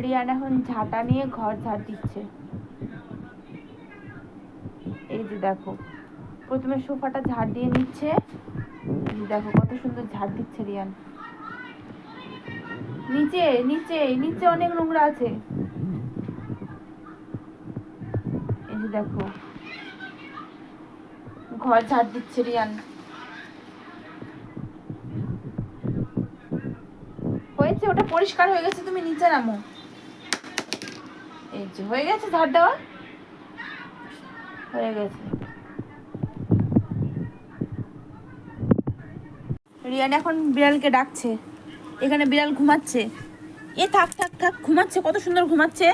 রিয়ান এখন ঝাঁটা নিয়ে ঘর ঝাড় দিচ্ছে। এই যে দেখো, প্রথমে সোফাটা ঝাড় দিয়ে নিচ্ছে। দেখো কত সুন্দর ঝাড় দিচ্ছে রিয়ান। নিচে নিচে নিচে অনেক নোংরা আছে। এই যে দেখো, ঘর ঝাড় দিচ্ছে রিয়ান। হয়েছে, ওটা পরিষ্কার হয়ে গেছে, তুমি নিচে নামো। এই যে হয়ে গেছে ঝাড় দেওয়া, হয়ে গেছে। রিয়ান এখন বিড়ালকে ডাকছে। এখানে বিড়াল ঘুমাচ্ছে। এ থাক থাক থাক, ঘুমাচ্ছে, কত সুন্দর ঘুমাচ্ছে।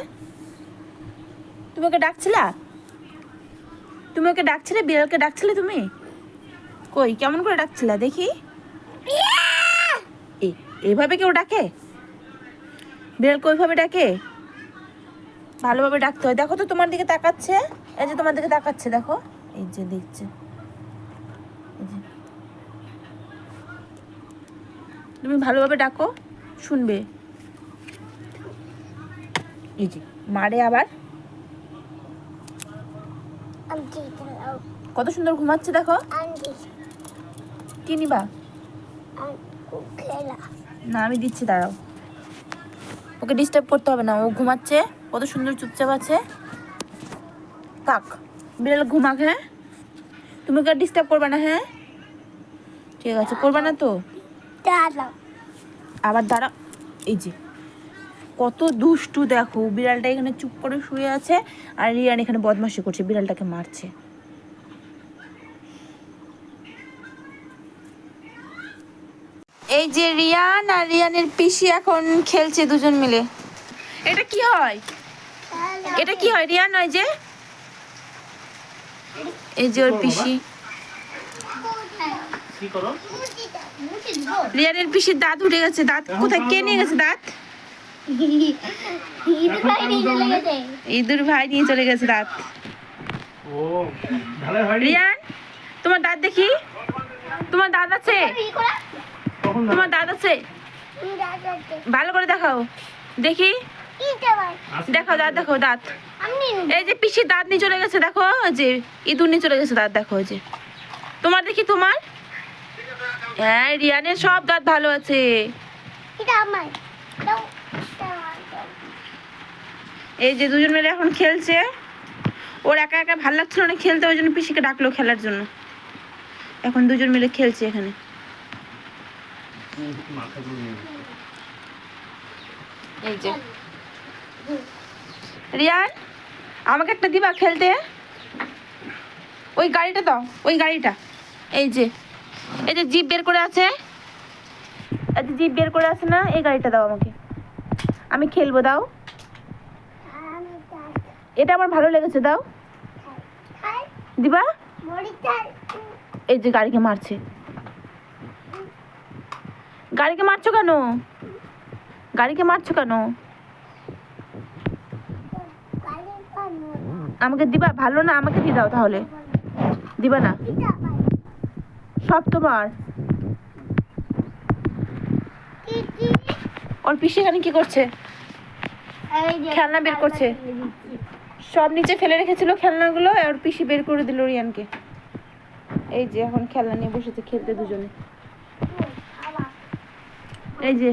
তুমি ওকে ডাকছিলা? তুমি ওকে ডাকছিলে? বিড়ালকে ডাকছিলে তুমি? কই, কেমন করে ডাকছিলা দেখি? এইভাবে কেউ ডাকে? বিড়ালকে ওইভাবে ডাকে? ভালোভাবে ডাকতে হয়। দেখো তো, তোমার দিকে তাকাচ্ছে। এই যে তোমার দিকে তাকাচ্ছে, দেখো। এই যে দেখছে। তুমি ভালোভাবে ডাকো, শুনবে। এই যে মারে আবার। কত সুন্দর ঘুমাচ্ছে দেখো। কি নিবা? না, আমি দিচ্ছি, দাঁড়াও। ওকে ডিস্টার্ব করতে হবে না, ও ঘুমাচ্ছে, কত সুন্দর চুপচাপ আছে। থাক, বিড়াল ঘুমাক। হ্যাঁ, তুমি ওকে ডিস্টার্ব করবে না। হ্যাঁ, ঠিক আছে, করবে না তো। আবার দাঁড়াও। এই যে কত দুষ্টু দেখো, বিড়ালটা এখানে চুপ করে শুয়ে আছে, আর রিয়ান এখানে বদমাশি করছে, বিড়ালটাকে মারছে। এই যে রিয়ান আর রিয়ানের পিসি এখন খেলছে দুজন মিলে। এটা কি হয়? এটা কি হয় রিয়ান? ওই যে, এই যে ওর পিসি। রিয়ানের পিসির দাঁত উঠে গেছে। দাঁত কোথায়? কে নিয়ে গেছে দাঁত? ইঁদুর ভাই নিয়ে চলে গেছে দাঁত। রিয়ান, তোমার দাঁত দেখি। তোমার দাঁত আছে? তোমার দাঁত আছে? ভালো করে দেখাও দেখি। দেখো দাঁত, দেখো দাঁত। এই যে পিসির দাঁত নিয়ে চলে গেছে, দেখো। যে ইঁদুর নিয়ে চলে গেছে দাঁত, দেখো। যে তোমার দেখি, তোমার। হ্যাঁ, রিয়ানের সব দাঁত ভালো আছে। এই যে দুজন মিলে এখন খেলছে। ওর একা একা ভালো লাগছিল না খেলতে, ওই জন্য পিসিকে ডাকলো খেলার জন্য। এখন দুজন মিলে খেলছে এখানে। এই যে রিয়ান, আমাকে একটা দিবা খেলতে? ওই গাড়িটা দাও, ওই গাড়িটা। এই যে, এই যে জিপ বের করে আছে, এই যে জিপ বের করে আছে না, এই গাড়িটা দাও আমাকে, আমি খেলবো। দাও, এটা আমার ভালো লেগেছে, দাও। দিবা? এই যে গাড়িকে মারছে। গাড়িকে মারছো কেন? গাড়িকে মারছো কেন? আমাকে দিবা? ভালো না, আমাকে দিয়ে দাও তাহলে। দিবা না? সব তোমার। ওর পিসি এখানে কি করছে? খেলনা বের করছে। সব নিচে ফেলে রেখেছিল খেলনাগুলো, আর পিসি বের করে দিল রিয়ানকে। এই যে এখন খেলনা নিয়ে বসেছে খেলতে দুজনে। এই যে